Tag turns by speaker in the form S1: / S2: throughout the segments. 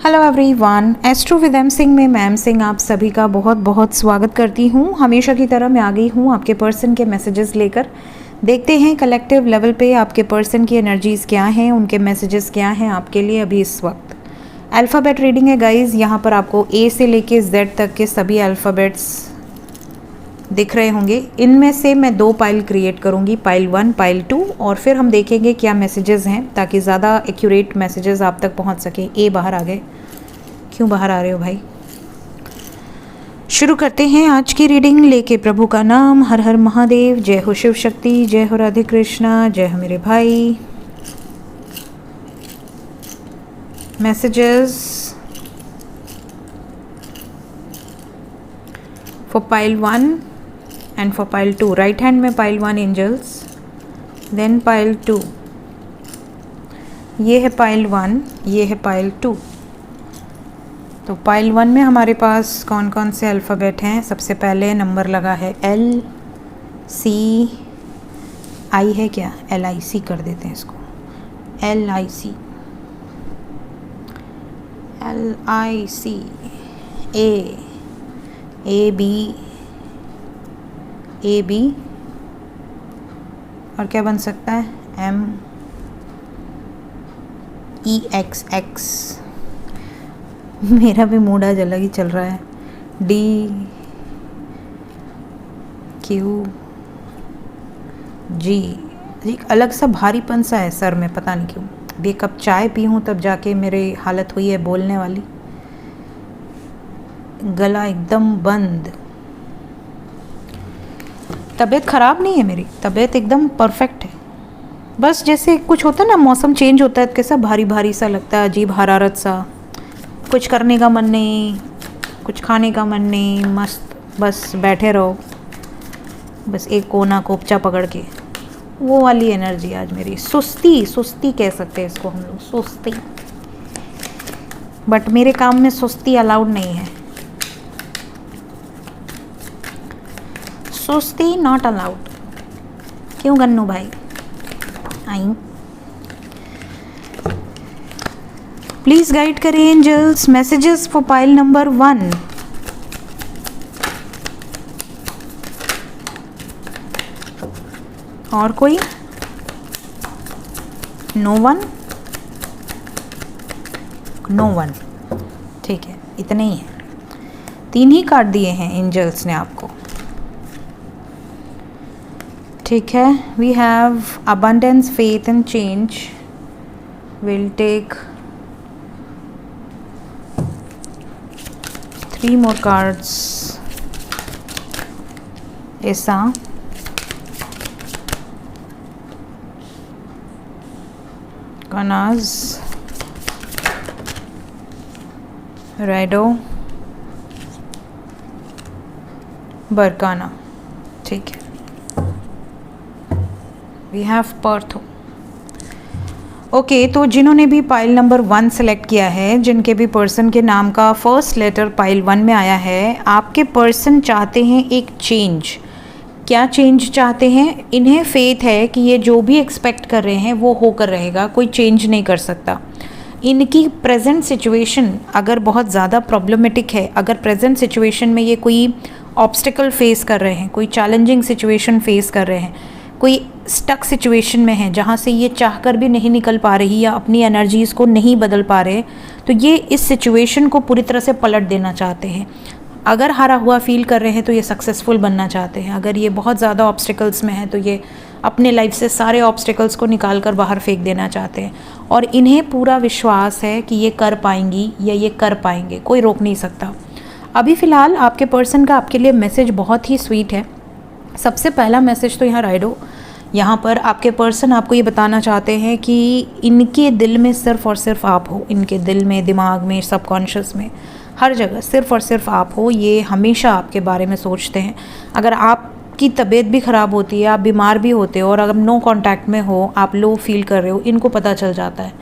S1: Hello everyone, astro with M Singh में ma'am Singh आप सभी का बहुत बहुत स्वागत करती हूँ। हमेशा की तरह मैं आ गई हूँ आपके पर्सन के मैसेजेस लेकर। देखते हैं कलेक्टिव लेवल पे आपके पर्सन की एनर्जीज़ क्या हैं, उनके मैसेजेस क्या हैं आपके लिए अभी इस वक्त। अल्फ़ाबेट रीडिंग है गाइज़, यहाँ पर आपको ए से लेके जेड तक के सभी अल्फ़ाबेट्स दिख रहे होंगे। इनमें से मैं 2 पाइल क्रिएट करूँगी, पाइल 1 पाइल 2, और फिर हम देखेंगे क्या मैसेजेस हैं ताकि ज़्यादा एक्यूरेट मैसेजेस आप तक पहुँच सके। ए बाहर आ गए, क्यों बाहर आ रहे हो भाई। शुरू करते हैं आज की रीडिंग लेके प्रभु का नाम। हर हर महादेव, जय हो शिव शक्ति, जय हो राधे कृष्णा, जय हो मेरे भाई। Messages for pile 1 and for pile 2। Right hand में पाइल 1 एंजल्स, देन पाइल 2। ये है पाइल 1, ये है पाइल 2। तो पाइल 1 में हमारे पास कौन कौन से अल्फ़ाबेट हैं। सबसे पहले नंबर लगा है एल, सी, आई है क्या, LIC कर देते हैं इसको, LIC, LIC, ए बी, और क्या बन सकता है, MEXX। मेरा भी मूड आज अलग ही चल रहा है। DQ G, एक अलग सा भारीपन सा है सर में, पता नहीं क्यों। अभी एक कप चाय पी हूँ तब जाके मेरी हालत हुई है बोलने वाली। गला एकदम बंद। तबीयत ख़राब नहीं है मेरी, तबीयत एकदम परफेक्ट है। बस जैसे कुछ होता है ना, मौसम चेंज होता है कैसा भारी भारी सा लगता है, अजीब हरारत सा, कुछ करने का मन नहीं, कुछ खाने का मन नहीं, मस्त बस बैठे रहो, बस एक कोना कोपचा पकड़ के, वो वाली एनर्जी आज मेरी। सुस्ती कह सकते हैं इसको हम लोग, सुस्ती। बट मेरे काम में सुस्ती अलाउड नहीं है, सुस्ती नॉट अलाउड। क्यों गन्नू भाई, आई प्लीज गाइड करें angels. Messages for pile number 1। और कोई, नो वन, ठीक है, इतने ही हैं। 3 ही कार्ड दिए हैं एंजल्स ने आपको, ठीक है। We have abundance, faith and change. Will take 3 more cards. ऐसा कनाज, रेडो, बरकाना, ठीक है। We have पर्थो। ओके, तो जिन्होंने भी पाइल नंबर 1 सेलेक्ट किया है, जिनके भी पर्सन के नाम का फर्स्ट लेटर पाइल 1 में आया है, आपके पर्सन चाहते हैं एक चेंज। क्या चेंज चाहते हैं? इन्हें फेथ है कि ये जो भी एक्सपेक्ट कर रहे हैं वो होकर रहेगा, कोई चेंज नहीं कर सकता। इनकी प्रेजेंट सिचुएशन अगर बहुत ज़्यादा प्रॉब्लमेटिक है, अगर प्रेजेंट सिचुएशन में ये कोई ऑब्स्टिकल फेस कर रहे हैं, कोई चैलेंजिंग सिचुएशन फेस कर रहे हैं, कोई स्टक सिचुएशन में है जहाँ से ये चाहकर भी नहीं निकल पा रही या अपनी एनर्जीज़ को नहीं बदल पा रहे, तो ये इस सिचुएशन को पूरी तरह से पलट देना चाहते हैं। अगर हारा हुआ फील कर रहे हैं तो ये सक्सेसफुल बनना चाहते हैं। अगर ये बहुत ज़्यादा ऑब्स्टिकल्स में है तो ये अपने लाइफ से सारे ऑब्स्टिकल्स को निकाल कर बाहर फेंक देना चाहते हैं। और इन्हें पूरा विश्वास है कि ये कर पाएंगी या ये कर पाएंगे, कोई रोक नहीं सकता। अभी फ़िलहाल आपके पर्सन का आपके लिए मैसेज बहुत ही स्वीट है। सबसे पहला मैसेज तो यहाँ राइडो, यहाँ पर आपके पर्सन आपको ये बताना चाहते हैं कि इनके दिल में सिर्फ़ और सिर्फ आप हो। इनके दिल में, दिमाग में, सबकॉन्शियस में, हर जगह सिर्फ़ और सिर्फ आप हो। ये हमेशा आपके बारे में सोचते हैं। अगर आपकी तबीयत भी ख़राब होती है, आप बीमार भी होते हो और अगर नो कांटेक्ट में हो, आप लो फील कर रहे हो, इनको पता चल जाता है।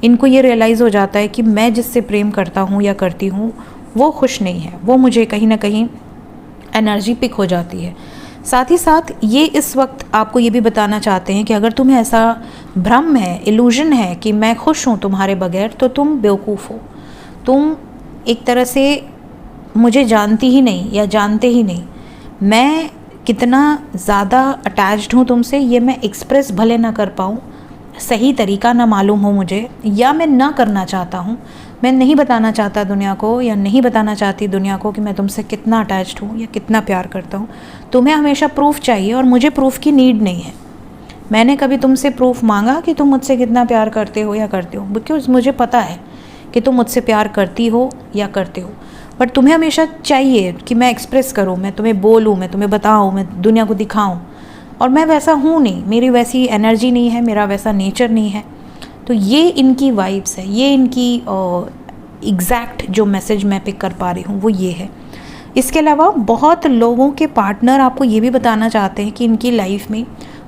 S1: इनको ये रियलाइज़ हो जाता है कि मैं जिससे प्रेम करता हूँ या करती हूँ वो खुश नहीं है, वो मुझे कहीं ना कहीं एनर्जी पिक हो जाती है। साथ ही साथ ये इस वक्त आपको ये भी बताना चाहते हैं कि अगर तुम्हें ऐसा भ्रम है, इल्यूजन है कि मैं खुश हूँ तुम्हारे बगैर, तो तुम बेवकूफ़ हो। तुम एक तरह से मुझे जानती ही नहीं या जानते ही नहीं, मैं कितना ज़्यादा अटैच्ड हूँ तुमसे, ये मैं एक्सप्रेस भले ना कर पाऊँ, सही तरीका ना मालूम हो मुझे, या मैं ना करना चाहता हूँ, मैं नहीं बताना चाहता दुनिया को या नहीं बताना चाहती दुनिया को कि मैं तुमसे कितना अटैच्ड हूँ या कितना प्यार करता हूँ। तुम्हें हमेशा प्रूफ चाहिए और मुझे प्रूफ की नीड नहीं है। मैंने कभी तुमसे प्रूफ मांगा कि तुम मुझसे कितना प्यार करते हो या करते हो, बिकॉज मुझे पता है कि तुम मुझसे प्यार करती हो या करते हो, बट तुम्हें हमेशा चाहिए कि मैं एक्सप्रेस करूँ, मैं तुम्हें बोलूँ, मैं तुम्हें बताऊँ, मैं दुनिया को दिखाऊँ, और मैं वैसा हूँ नहीं, मेरी वैसी एनर्जी नहीं है, मेरा वैसा नेचर नहीं है। तो ये इनकी वाइब्स है, ये इनकी एग्जैक्ट जो मैसेज मैं पिक कर पा रही हूँ वो ये है। इसके अलावा बहुत लोगों के पार्टनर आपको ये भी बताना चाहते हैं कि इनकी लाइफ में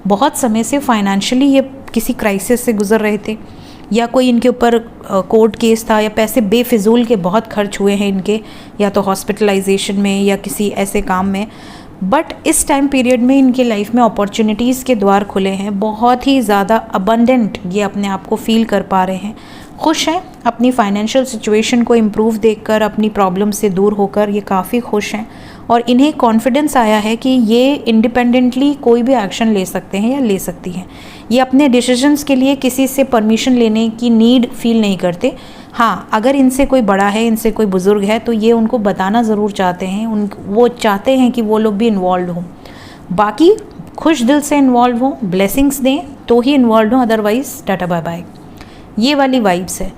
S1: बहुत समय से फाइनेंशियली ये किसी क्राइसिस से गुजर रहे थे, या कोई इनके ऊपर कोर्ट केस था, या पैसे बेफिजूल के बहुत खर्च हुए हैं इनके, या तो हॉस्पिटलाइजेशन में या किसी ऐसे काम में। बट इस टाइम पीरियड में इनके लाइफ में अपॉर्चुनिटीज़ के द्वार खुले हैं, बहुत ही ज़्यादा अबंडेंट ये अपने आप को फील कर पा रहे हैं, खुश हैं अपनी फाइनेंशियल सिचुएशन को इम्प्रूव देखकर, अपनी प्रॉब्लम से दूर होकर ये काफ़ी खुश हैं, और इन्हें कॉन्फिडेंस आया है कि ये इंडिपेंडेंटली कोई भी एक्शन ले सकते हैं या ले सकती हैं। ये अपने डिसीजंस के लिए किसी से परमिशन लेने की नीड फील नहीं करते। हाँ, अगर इनसे कोई बड़ा है, इनसे कोई बुज़ुर्ग है, तो ये उनको बताना ज़रूर चाहते हैं, वो चाहते हैं कि वो लोग भी इन्वॉल्व हों। बाकी खुश दिल से इन्वॉल्व हों, ब्लेसिंग्स दें तो ही इन्वॉल्व हों, अदरवाइज़ टाटा बाय बाय। ये वाली वाइब्स है।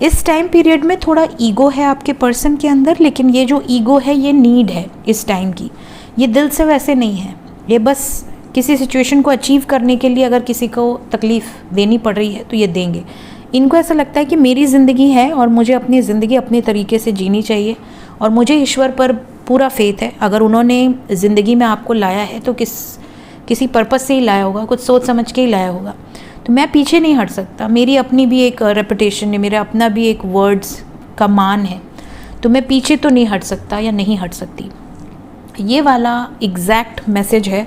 S1: इस टाइम पीरियड में थोड़ा ईगो है आपके पर्सन के अंदर, लेकिन ये जो ईगो है ये नीड है इस टाइम की, ये दिल से वैसे नहीं है। ये बस किसी सिचुएशन को अचीव करने के लिए अगर किसी को तकलीफ़ देनी पड़ रही है तो ये देंगे। इनको ऐसा लगता है कि मेरी ज़िंदगी है और मुझे अपनी ज़िंदगी अपने तरीके से जीनी चाहिए, और मुझे ईश्वर पर पूरा फेथ है। अगर उन्होंने ज़िंदगी में आपको लाया है तो किसी पर्पज़ से ही लाया होगा, कुछ सोच समझ के ही लाया होगा। तो मैं पीछे नहीं हट सकता, मेरी अपनी भी एक रेपुटेशन है, मेरा अपना भी एक वर्ड्स का मान है, तो मैं पीछे तो नहीं हट सकता या नहीं हट सकती। ये वाला एग्जैक्ट मैसेज है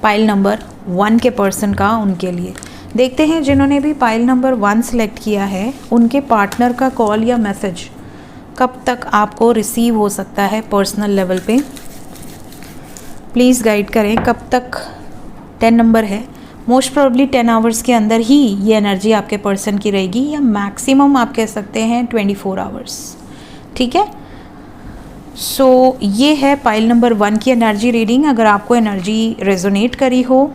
S1: पाइल नंबर 1 के पर्सन का उनके लिए। देखते हैं जिन्होंने भी पाइल नंबर 1 सेलेक्ट किया है, उनके पार्टनर का कॉल या मैसेज कब तक आपको रिसीव हो सकता है पर्सनल लेवल पे। प्लीज़ गाइड करें कब तक। 10 नंबर है, मोस्ट प्रोबेबली 10 आवर्स के अंदर ही ये एनर्जी आपके पर्सन की रहेगी, या मैक्सिमम आप कह सकते हैं 24 आवर्स। ठीक है, सो ये है पाइल नंबर 1 की एनर्जी रीडिंग। अगर आपको एनर्जी रेजोनेट करी हो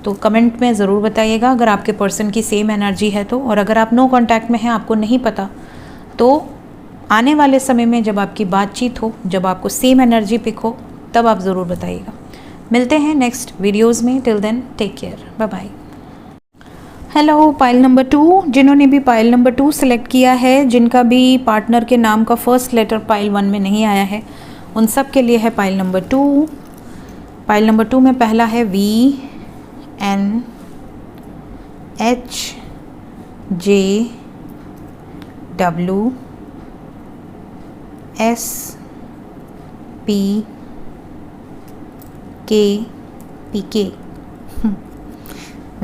S1: तो कमेंट में ज़रूर बताइएगा, अगर आपके पर्सन की सेम एनर्जी है तो। और अगर आप नो कांटेक्ट में हैं, आपको नहीं पता, तो आने वाले समय में जब आपकी बातचीत हो, जब आपको सेम एनर्जी पिक हो, तब आप ज़रूर बताइएगा। मिलते हैं नेक्स्ट वीडियोज़ में। Till then take care, bye bye. Hello pile number 2, जिन्होंने भी पाइल नंबर 2 सेलेक्ट किया है, जिनका भी पार्टनर के नाम का फर्स्ट लेटर पाइल 1 में नहीं आया है, उन सब के लिए है पाइल नंबर 2। पाइल नंबर 2 में पहला है VNHJWSPK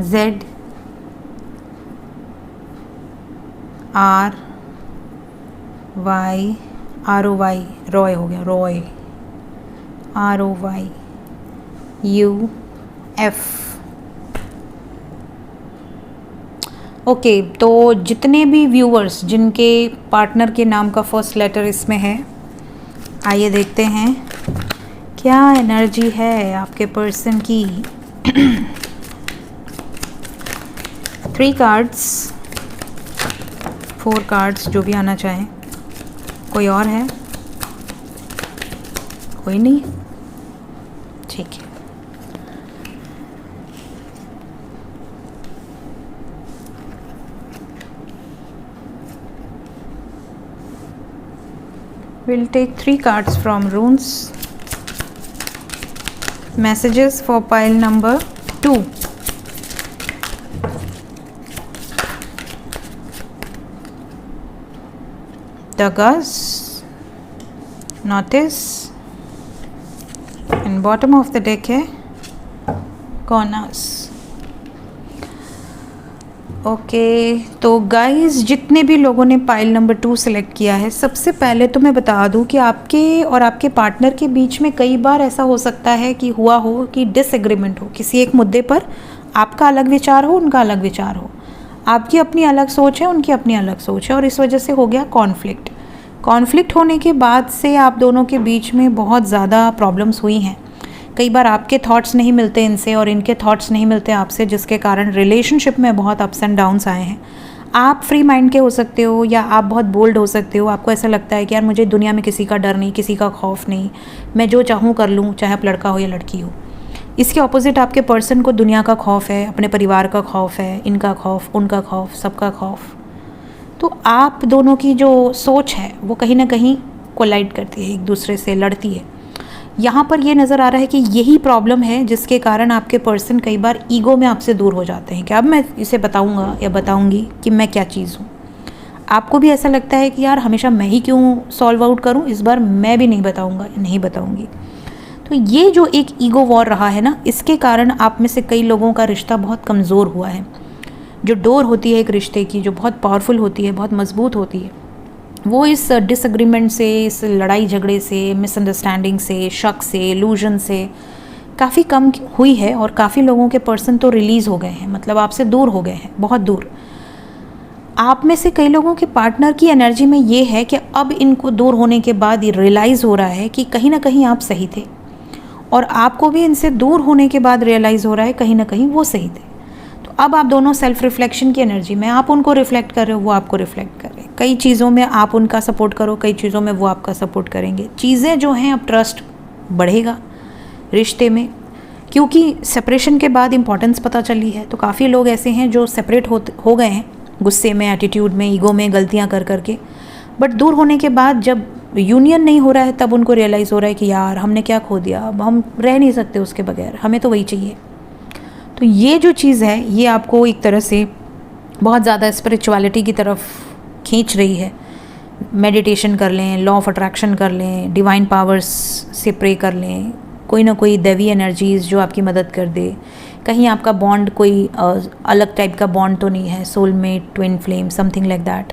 S1: ZRY रॉय हो गया, रॉय ROYUF। ओके, तो जितने भी व्यूअर्स जिनके पार्टनर के नाम का फर्स्ट लेटर इसमें है, आइए देखते हैं क्या एनर्जी है आपके पर्सन की। 3 कार्ड्स, 4 कार्ड्स, जो भी आना चाहें। कोई और है? कोई नहीं? ठीक है। We'll take 3 cards from runes. Messages for pile number 2. Dagas, notice, and bottom of the deck है corners. ओके, तो गाइस जितने भी लोगों ने पाइल नंबर 2 सेलेक्ट किया है, सबसे पहले तो मैं बता दूं कि आपके और आपके पार्टनर के बीच में कई बार ऐसा हो सकता है कि हुआ हो कि डिसएग्रीमेंट हो किसी एक मुद्दे पर। आपका अलग विचार हो, उनका अलग विचार हो, आपकी अपनी अलग सोच है, उनकी अपनी अलग सोच है, और इस वजह से हो गया कॉन्फ्लिक्ट। कॉन्फ्लिक्ट होने के बाद से आप दोनों के बीच में बहुत ज़्यादा प्रॉब्लम्स हुई हैं। कई बार आपके थॉट्स नहीं मिलते इनसे और इनके थॉट्स नहीं मिलते आपसे, जिसके कारण रिलेशनशिप में बहुत अप्स एंड डाउन्स आए हैं। आप फ्री माइंड के हो सकते हो या आप बहुत बोल्ड हो सकते हो। आपको ऐसा लगता है कि यार मुझे दुनिया में किसी का डर नहीं, किसी का खौफ नहीं, मैं जो चाहूँ कर लूँ, चाहे आप लड़का हो या लड़की हो। इसके ऑपोजिट आपके पर्सन को दुनिया का खौफ है, अपने परिवार का खौफ है, इनका खौफ, उनका खौफ, सबका खौफ। तो आप दोनों की जो सोच है वो कहीं ना कहीं कोलाइड करती है, एक दूसरे से लड़ती है। यहाँ पर ये नज़र आ रहा है कि यही प्रॉब्लम है जिसके कारण आपके पर्सन कई बार ईगो में आपसे दूर हो जाते हैं कि अब मैं इसे बताऊँगा या बताऊँगी कि मैं क्या चीज़ हूँ। आपको भी ऐसा लगता है कि यार हमेशा मैं ही क्यों सॉल्व आउट करूँ, इस बार मैं भी नहीं बताऊँगा, नहीं बताऊँगी। तो ये जो एक ईगो वॉर रहा है ना, इसके कारण आप में से कई लोगों का रिश्ता बहुत कमज़ोर हुआ है। जो डोर होती है एक रिश्ते की, जो बहुत पावरफुल होती है, बहुत मजबूत होती है, वो इस डिसएग्रीमेंट से, इस लड़ाई झगड़े से, मिसअंडरस्टैंडिंग से, शक से, इल्यूजन से काफ़ी कम हुई है। और काफ़ी लोगों के पर्सन तो रिलीज़ हो गए हैं, मतलब आपसे दूर हो गए हैं, बहुत दूर। आप में से कई लोगों के पार्टनर की एनर्जी में ये है कि अब इनको दूर होने के बाद ये रियलाइज़ हो रहा है कि कहीं ना कहीं आप सही थे, और आपको भी इनसे दूर होने के बाद रियलाइज़ हो रहा है कहीं ना कहीं वो सही थे। तो अब आप दोनों सेल्फ रिफ्लेक्शन की एनर्जी में, आप उनको रिफ्लेक्ट कर रहे हो, वो आपको रिफ्लेक्ट कर रहे हैं। कई चीज़ों में आप उनका सपोर्ट करो, कई चीज़ों में वो आपका सपोर्ट करेंगे। चीज़ें जो हैं, अब ट्रस्ट बढ़ेगा रिश्ते में, क्योंकि सेपरेशन के बाद इंपॉर्टेंस पता चली है। तो काफ़ी लोग ऐसे हैं जो सेपरेट हो गए हैं गुस्से में, एटीट्यूड में, ईगो में, गलतियाँ कर करके। बट दूर होने के बाद जब यूनियन नहीं हो रहा है, तब उनको रियलाइज़ हो रहा है कि यार हमने क्या खो दिया, अब हम रह नहीं सकते उसके बगैर, हमें तो वही चाहिए। तो ये जो चीज़ है, ये आपको एक तरह से बहुत ज़्यादा स्पिरिचुअलिटी की तरफ खींच रही है। मेडिटेशन कर लें, लॉ ऑफ अट्रैक्शन कर लें, डिवाइन पावर्स से प्रे कर लें, कोई ना कोई दैवी एनर्जीज़ जो आपकी मदद कर दे। कहीं आपका बॉन्ड कोई अलग टाइप का बॉन्ड तो नहीं है, soulmate, twin flame, something like that.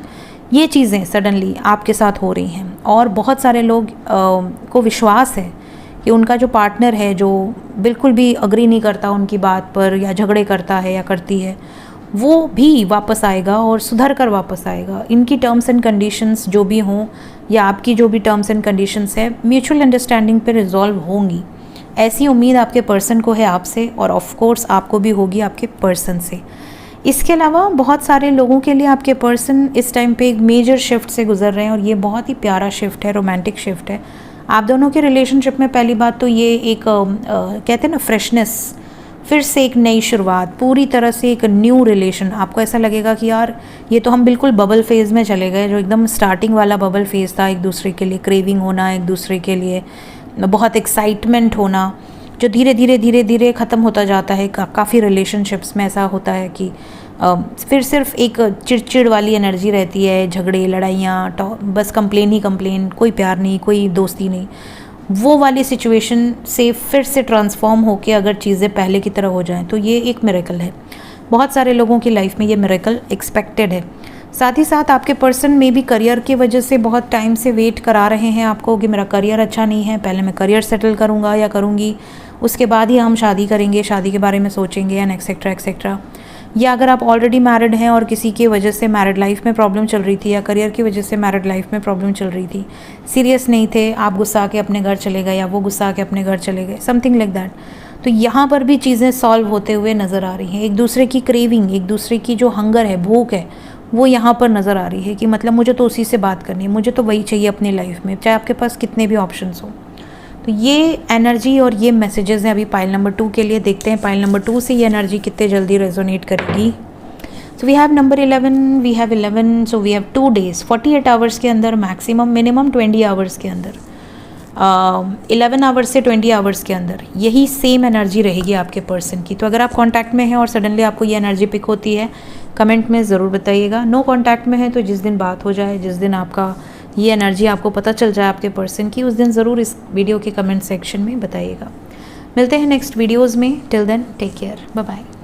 S1: ये चीज़ें सडनली आपके साथ हो रही हैं। और बहुत सारे लोग को विश्वास है कि उनका जो पार्टनर है, जो बिल्कुल भी अग्री नहीं करता उनकी बात पर, या झगड़े करता है या करती है, वो भी वापस आएगा और सुधर कर वापस आएगा। इनकी टर्म्स एंड कंडीशंस जो भी हों, या आपकी जो भी टर्म्स एंड कंडीशंस है, म्यूचुअल अंडरस्टैंडिंग पे रिजॉल्व होंगी। ऐसी उम्मीद आपके पर्सन को है आपसे, और ऑफ कोर्स आपको भी होगी आपके पर्सन से। इसके अलावा बहुत सारे लोगों के लिए आपके पर्सन इस टाइम पे एक मेजर शिफ्ट से गुजर रहे हैं, और ये बहुत ही प्यारा शिफ्ट है, रोमांटिक शिफ्ट है। आप दोनों के रिलेशनशिप में पहली बात तो ये एक कहते हैं ना फ्रेशनेस, फिर से एक नई शुरुआत, पूरी तरह से एक न्यू रिलेशन। आपको ऐसा लगेगा कि यार ये तो हम बिल्कुल बबल फेज़ में चले गए, जो एकदम स्टार्टिंग वाला बबल फेज़ था, एक दूसरे के लिए क्रेविंग होना, एक दूसरे के लिए बहुत एक्साइटमेंट होना, जो धीरे धीरे धीरे धीरे ख़त्म होता जाता है। काफ़ी रिलेशनशिप्स में ऐसा होता है कि फिर सिर्फ एक चिड़चिड़ वाली एनर्जी रहती है, झगड़े, लड़ाइयाँ, बस कंप्लेन ही कंप्लेन, कोई प्यार नहीं, कोई दोस्ती नहीं। वो वाली सिचुएशन से फिर से ट्रांसफॉर्म होके अगर चीज़ें पहले की तरह हो जाएं, तो ये एक मिरेकल है। बहुत सारे लोगों की लाइफ में ये मिरेकल एक्सपेक्टेड है। साथ ही साथ आपके पर्सन में भी करियर की वजह से बहुत टाइम से वेट करा रहे हैं आपको कि मेरा करियर अच्छा नहीं है, पहले मैं करियर सेटल करूँगा या करूँगी, उसके बाद ही हम शादी करेंगे, शादी के बारे में सोचेंगे, एंड एक्सेट्रा एक्सेट्रा। या अगर आप ऑलरेडी मैरिड हैं और किसी की वजह से मैरिड लाइफ में प्रॉब्लम चल रही थी, या करियर की वजह से मैरिड लाइफ में प्रॉब्लम चल रही थी, सीरियस नहीं थे, आप गुस्सा के अपने घर चले गए या वो गुस्सा के अपने घर चले गए, समथिंग लाइक दैट। तो यहाँ पर भी चीज़ें सॉल्व होते हुए नज़र आ रही हैं। एक दूसरे की क्रेविंग, एक दूसरे की जो हंगर है, भूख है, वो यहाँ पर नज़र आ रही है कि मतलब मुझे तो उसी से बात करनी है, मुझे तो वही चाहिए अपनी लाइफ में, चाहे आपके पास कितने भी ऑप्शंस हो। तो ये एनर्जी और ये मैसेजेस हैं अभी पाइल नंबर 2 के लिए। देखते हैं पाइल नंबर 2 से ये एनर्जी कितने जल्दी रेजोनेट करेगी। So we have number 11, we have 11, so we have 2 days, 48 hours के अंदर, मैक्सिमम मिनिमम 20 आवर्स के अंदर, 11 आवर्स से 20 आवर्स के अंदर यही सेम एनर्जी रहेगी आपके पर्सन की। तो अगर आप कांटेक्ट में हैं और सडनली आपको ये एनर्जी पिक होती है, कमेंट में ज़रूर बताइएगा। नो कांटेक्ट में है तो जिस दिन बात हो जाए, जिस दिन आपका ये एनर्जी आपको पता चल जाए आपके पर्सन की, उस दिन ज़रूर इस वीडियो के कमेंट सेक्शन में बताइएगा। मिलते हैं नेक्स्ट वीडियोज़ में। Till then take care, bye bye.